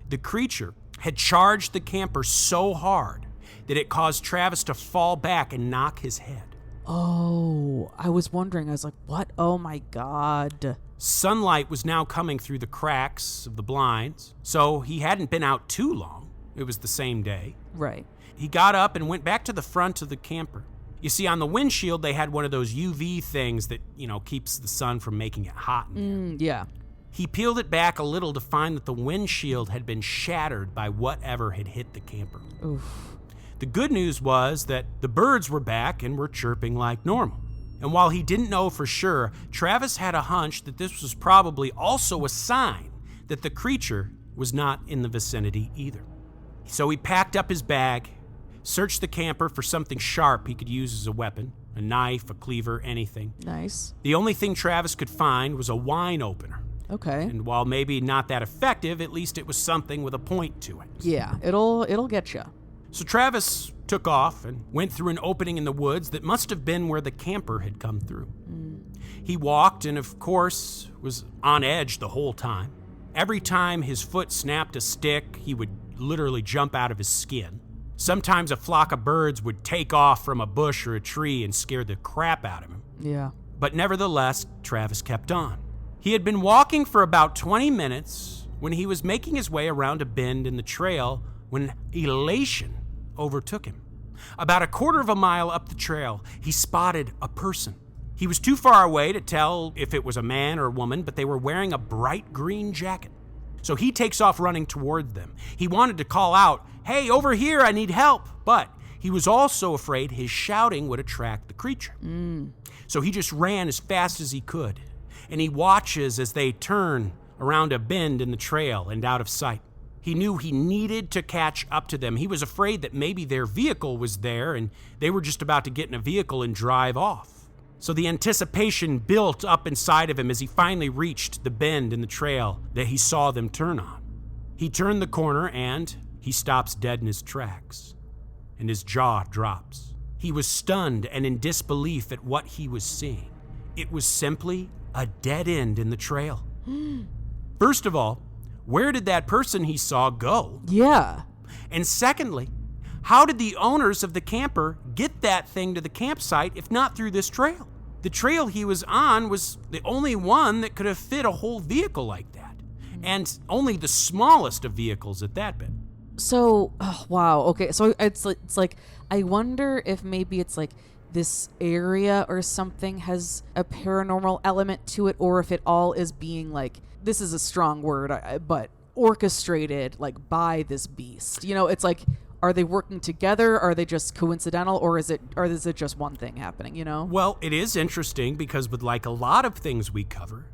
The creature had charged the camper so hard that it caused Travis to fall back and knock his head. Oh, I was wondering. I was like, what? Oh my God. Sunlight was now coming through the cracks of the blinds, so he hadn't been out too long. It was the same day. Right. He got up and went back to the front of the camper. You see, on the windshield, they had one of those UV things that, keeps the sun from making it hot in there. Yeah. He peeled it back a little to find that the windshield had been shattered by whatever had hit the camper. Oof. The good news was that the birds were back and were chirping like normal. And while he didn't know for sure, Travis had a hunch that this was probably also a sign that the creature was not in the vicinity either. So he packed up his bag, searched the camper for something sharp he could use as a weapon, a knife, a cleaver, anything. Nice. The only thing Travis could find was a wine opener. Okay. And while maybe not that effective, at least it was something with a point to it. Yeah, it'll get you. So Travis took off and went through an opening in the woods that must have been where the camper had come through. He walked and, of course, was on edge the whole time. Every time his foot snapped a stick, he would literally jump out of his skin. Sometimes a flock of birds would take off from a bush or a tree and scare the crap out of him. Yeah. But nevertheless, Travis kept on. He had been walking for about 20 minutes when he was making his way around a bend in the trail when elation overtook him. About a quarter of a mile up the trail, he spotted a person. He was too far away to tell if it was a man or a woman, but they were wearing a bright green jacket. So he takes off running toward them. He wanted to call out, "Hey, over here, I need help," but he was also afraid his shouting would attract the creature. So he just ran as fast as he could, and he watches as they turn around a bend in the trail and out of sight. He knew he needed to catch up to them. He was afraid that maybe their vehicle was there and they were just about to get in a vehicle and drive off. So the anticipation built up inside of him as he finally reached the bend in the trail that he saw them turn on. He turned the corner and he stops dead in his tracks, and his jaw drops. He was stunned and in disbelief at what he was seeing. It was simply a dead end in the trail. First of all, where did that person he saw go? Yeah. And secondly, how did the owners of the camper get that thing to the campsite if not through this trail? The trail he was on was the only one that could have fit a whole vehicle like that, and only the smallest of vehicles at that bit. So, wow. Okay, so it's like I wonder if maybe it's like this area or something has a paranormal element to it, or if it all is being like, this is a strong word, but orchestrated like by this beast. It's like are they working together? Are they just coincidental, or is it just one thing happening, you know? Well, it is interesting because with like a lot of things we cover,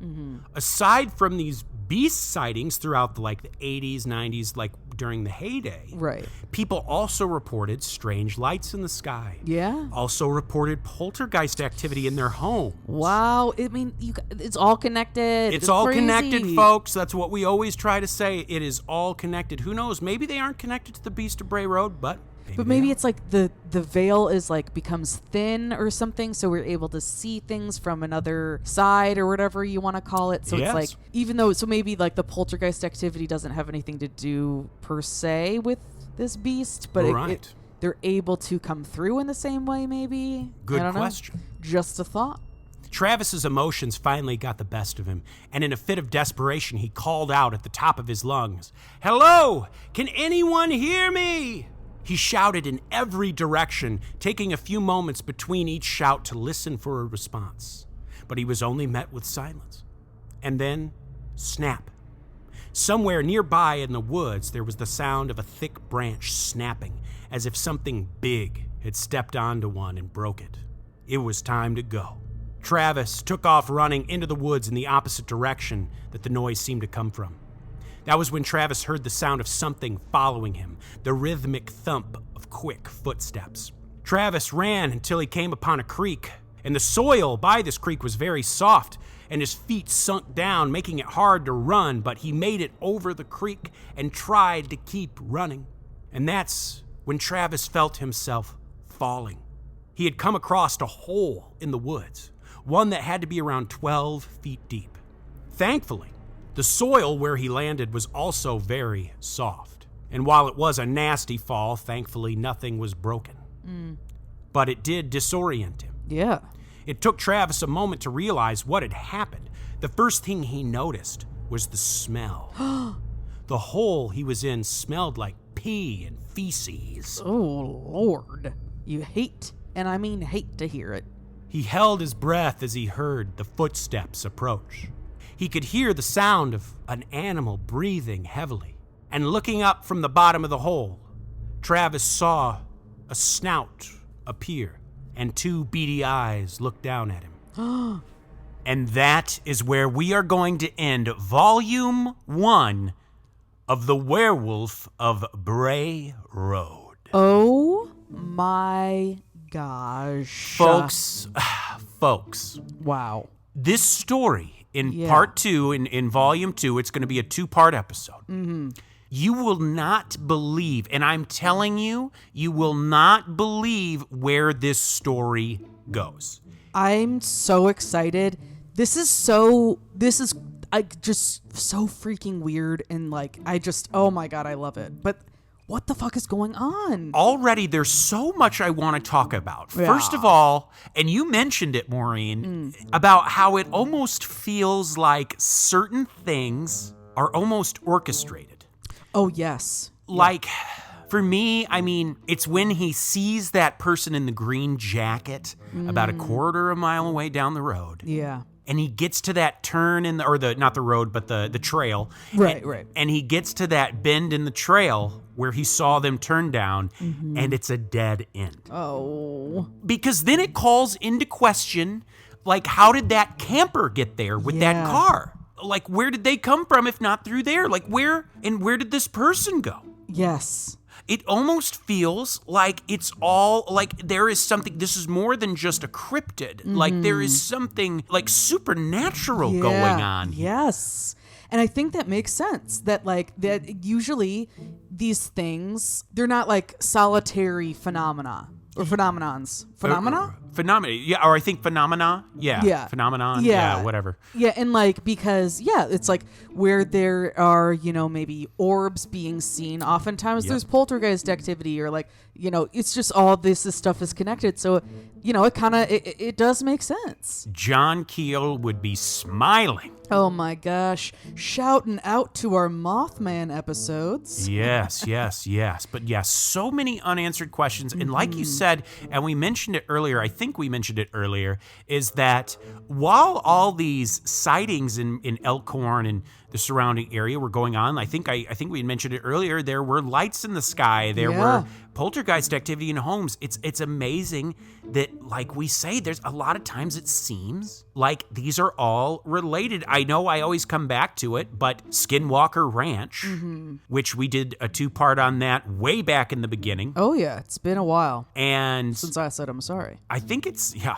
aside from these beast sightings throughout the 80s, 90s, like during the heyday, Right. people also reported strange lights in the sky. Yeah. Also reported poltergeist activity in their home. Wow. I mean, it's all connected. It's all crazy. connected, folks. That's what we always try to say. It is all connected. Who knows? Maybe they aren't connected to the Beast of Bray Road, but Maybe it's like the veil is becomes thin or something, so we're able to see things from another side or whatever you want to call it. So Yes. it's even though, so maybe the poltergeist activity doesn't have anything to do per se with this beast, but Right. they're able to come through in the same way, maybe. Good I don't know. question. Just a thought. Travis's emotions finally got the best of him, and in a fit of desperation, he called out at the top of his lungs, "Hello! Can anyone hear me?" He shouted in every direction, taking a few moments between each shout to listen for a response. But he was only met with silence. And then, snap. Somewhere nearby in the woods, there was the sound of a thick branch snapping, as if something big had stepped onto one and broke it. It was time to go. Travis took off running into the woods in the opposite direction that the noise seemed to come from. That was when Travis heard the sound of something following him, the rhythmic thump of quick footsteps. Travis ran until he came upon a creek, and the soil by this creek was very soft, and his feet sunk down, making it hard to run, but he made it over the creek and tried to keep running. And that's when Travis felt himself falling. He had come across a hole in the woods, one that had to be around 12 feet deep. Thankfully, the soil where he landed was also very soft. And while it was a nasty fall, thankfully nothing was broken. But it did disorient him. Yeah. It took Travis a moment to realize what had happened. The first thing he noticed was the smell. The hole he was in smelled like pee and feces. Oh, Lord. You hate, and I mean hate to hear it. He held his breath as he heard the footsteps approach. He could hear the sound of an animal breathing heavily. And looking up from the bottom of the hole, Travis saw a snout appear and two beady eyes look down at him. And that is where we are going to end Volume 1 of The Werewolf of Bray Road. Oh my gosh. Folks, Wow. this story in part 2, in Volume 2, it's going to be a 2-part episode. Mm-hmm. You will not believe, and I'm telling you, you will not believe where this story goes. I'm so excited. This is just so freaking weird, and oh my God, I love it. But what the fuck is going on? Already, there's so much I want to talk about. Yeah. First of all, and you mentioned it, Maureen, about how it almost feels like certain things are almost orchestrated. Oh, yes. Like, for me, I mean, it's when he sees that person in the green jacket about a quarter of a mile away down the road. Yeah. And he gets to that turn in not the road, but the trail. Right, right. And he gets to that bend in the trail where he saw them turn down, and it's a dead end. Oh. Because then it calls into question, how did that camper get there with that car? Where did they come from if not through there? Where did this person go? Yes. It almost feels like it's all, there is something, this is more than just a cryptid. There is something, supernatural going on. Yes. And I think that makes sense, that usually these things, they're not solitary phenomena. Or phenomenons. Phenomena? Phenomena. Yeah, or I think phenomena. Yeah. Yeah. Phenomenon. Yeah. Yeah, whatever. Yeah, and because, it's where there are, maybe orbs being seen. Oftentimes there's poltergeist activity, or it's just all this stuff is connected. So, it does make sense. John Keel would be smiling. Oh my gosh. Shouting out to our Mothman episodes. Yes. But yes, so many unanswered questions. And like you said, and we mentioned it earlier, I think we mentioned it earlier, is that while all these sightings in Elkhart and the surrounding area were going on, I think we mentioned it earlier, there were lights in the sky, there were poltergeist activity in homes. It's amazing that, like we say, there's a lot of times it seems like these are all related. I know I always come back to it, but Skinwalker Ranch, which we did a 2-part on that way back in the beginning. Oh yeah, it's been a while. And since I said I'm sorry. I think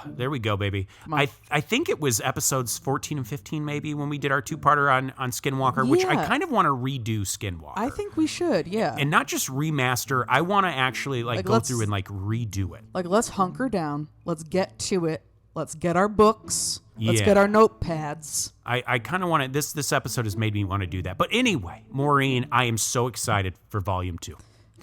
there we go, baby. I think it was episodes 14 and 15 maybe when we did our 2-parter on Skinwalker, which I kind of want to redo Skinwalker. I think we should, yeah. And not just remaster. I want to actually go through and redo it. Let's hunker down. Let's get to it. Let's get our books. Let's get our notepads. I kind of want to, this episode has made me want to do that. But anyway, Maureen, I am so excited for Volume 2.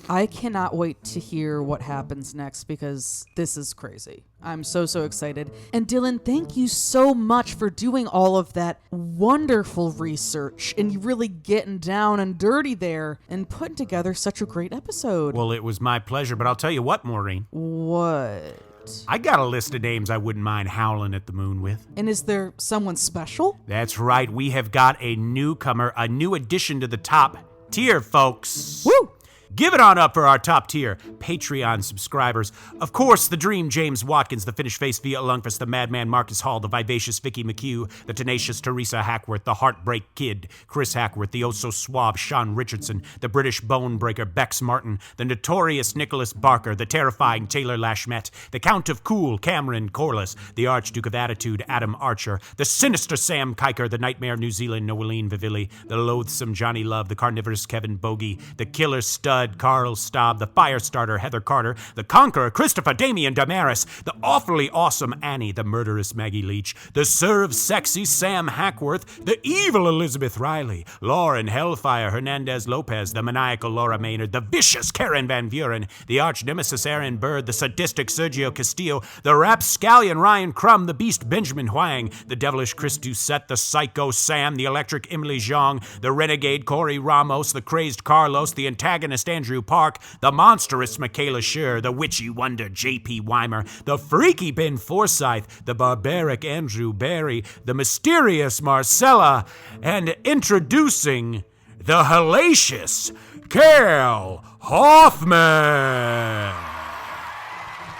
I cannot wait to hear what happens next because this is crazy. I'm so excited. And Dylan, thank you so much for doing all of that wonderful research and really getting down and dirty there and putting together such a great episode. Well, it was my pleasure, but I'll tell you what, Maureen. What? I got a list of names I wouldn't mind howling at the moon with. And is there someone special? That's right. We have got a newcomer, a new addition to the top tier, folks. Woo! Give it on up for our top tier Patreon subscribers. Of course, the Dream James Watkins, the Finnish Face Via Lungfist, the Madman Marcus Hall, the Vivacious Vicky McHugh, the Tenacious Teresa Hackworth, the Heartbreak Kid, Chris Hackworth, the oh-so-suave Sean Richardson, the British Bone Breaker Bex Martin, the Notorious Nicholas Barker, the Terrifying Taylor Lashmet, the Count of Cool Cameron Corliss, the Archduke of Attitude Adam Archer, the Sinister Sam Kiker, the Nightmare New Zealand Noeline Vivilli, the Loathsome Johnny Love, the Carnivorous Kevin Bogey, the Killer Stud Carl Staub, the Firestarter Heather Carter, the Conqueror Christopher Damian Damaris, the Awfully Awesome Annie, the Murderous Maggie Leach, the Serve Sexy Sam Hackworth, the Evil Elizabeth Riley, Lauren Hellfire Hernandez Lopez, the Maniacal Laura Maynard, the Vicious Karen Van Vuren, the Arch Nemesis Aaron Bird, the Sadistic Sergio Castillo, the Rapscallion Ryan Crum, the Beast Benjamin Huang, the Devilish Chris Doucette, the Psycho Sam, the Electric Emily Zhang, the Renegade Corey Ramos, the Crazed Carlos, the Antagonist Andrew Park, the Monstrous Michaela Schur, the Witchy Wonder J.P. Weimer, the Freaky Ben Forsyth, the Barbaric Andrew Barry, the Mysterious Marcella, and introducing the Hellacious Cal Hoffman.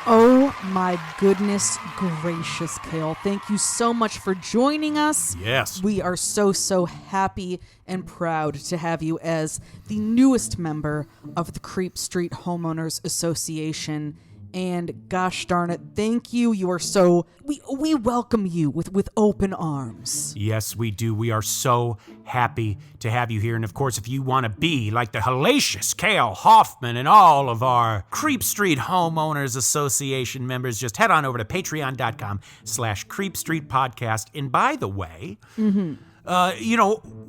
Oh my goodness gracious, Kale. Thank you so much for joining us. Yes. We are so happy and proud to have you as the newest member of the Creep Street Homeowners Association. And gosh darn it, thank you. You are so... We welcome you with open arms. Yes, we do. We are so happy to have you here. And of course, if you want to be like the hellacious Cal Hoffman and all of our Creep Street Homeowners Association members, just head on over to patreon.com/Creep Street Podcast. And by the way...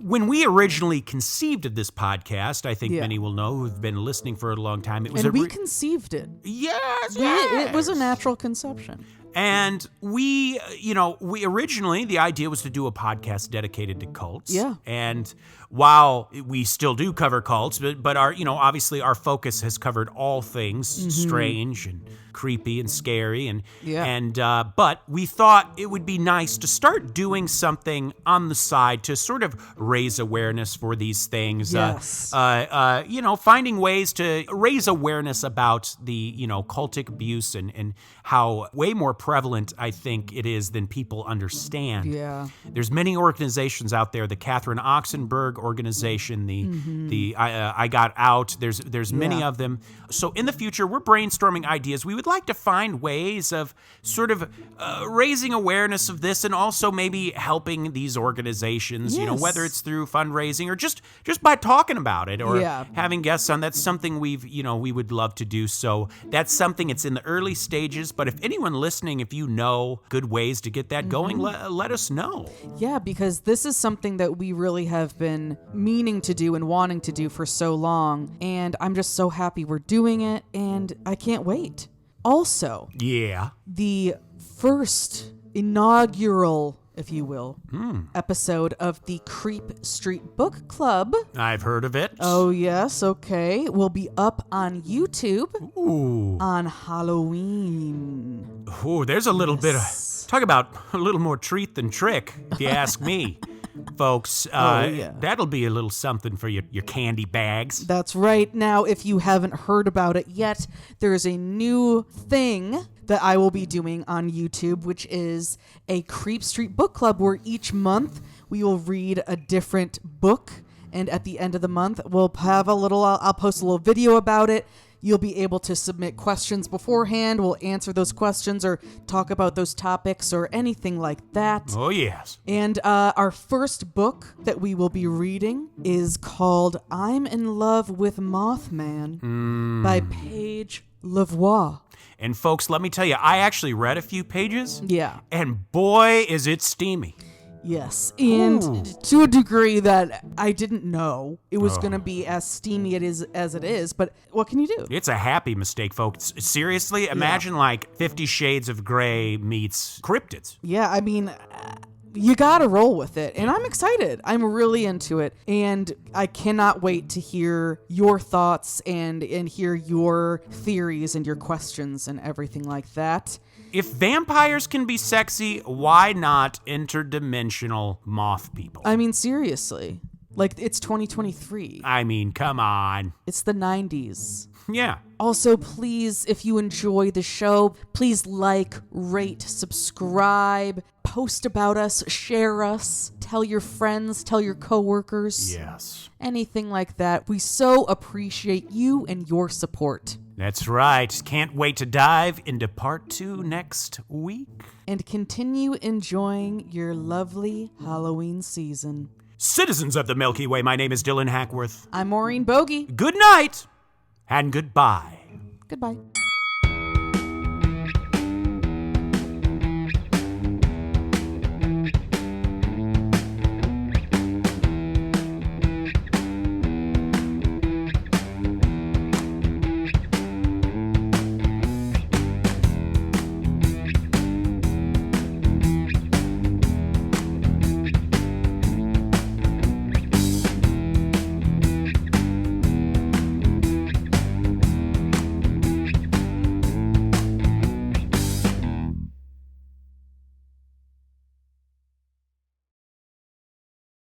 when we originally conceived of this podcast, I think many will know who've been listening for a long time. It was we conceived it. Yes. It was a natural conception. And we originally, the idea was to do a podcast dedicated to cults. Yeah. And while we still do cover cults, but our, obviously our focus has covered all things strange and creepy and scary but we thought it would be nice to start doing something on the side to sort of raise awareness for these things. Yes. Finding ways to raise awareness about the, cultic abuse and how way more prevalent I think it is than people understand. Yeah. There's many organizations out there, the Catherine Oxenberg organization, the I Got Out, there's many of them. So in the future, we're brainstorming ideas. We would like to find ways of sort of raising awareness of this and also maybe helping these organizations, Yes. whether it's through fundraising or just by talking about it or Yeah. having guests on. That's something we would love to do. So that's something, it's in the early stages, but if anyone listening, if you know good ways to get that going, let us know. Yeah, because this is something that we really have been meaning to do and wanting to do for so long. And I'm just so happy we're doing it, and I can't wait. Also, Yeah. the first inaugural, if you will, episode of the Creep Street Book Club. I've heard of it. Oh, yes, okay. Will be up on YouTube Ooh. on Halloween. Ooh, there's a little bit of, talk about a little more treat than trick, if you ask me. Folks, yeah. that'll be a little something for your candy bags. That's right. Now, if you haven't heard about it yet, there is a new thing that I will be doing on YouTube, which is a Creep Street Book Club, where each month we will read a different book. And at the end of the month, we'll have I'll post a little video about it. You'll be able to submit questions beforehand. We'll answer those questions or talk about those topics or anything like that. Oh, yes. And our first book that we will be reading is called I'm in Love with Mothman by Paige Lavoie. And folks, let me tell you, I actually read a few pages. Yeah. And boy, is it steamy. Yes. And to a degree that I didn't know it was going to be as steamy as it is. But what can you do? It's a happy mistake, folks. Seriously, imagine like 50 Shades of Grey meets cryptids. Yeah, I mean, you gotta roll with it. And I'm excited. I'm really into it. And I cannot wait to hear your thoughts and hear your theories and your questions and everything like that. If vampires can be sexy, why not interdimensional moth people? I mean, seriously. Like, it's 2023. I mean, come on. It's the 90s. Yeah. Also, please, if you enjoy the show, please like, rate, subscribe, post about us, share us, tell your friends, tell your coworkers. Yes. Anything like that. We so appreciate you and your support. That's right. Can't wait to dive into part 2 next week. And continue enjoying your lovely Halloween season. Citizens of the Milky Way, my name is Dylan Hackworth. I'm Maureen Bogey. Good night and goodbye. Goodbye.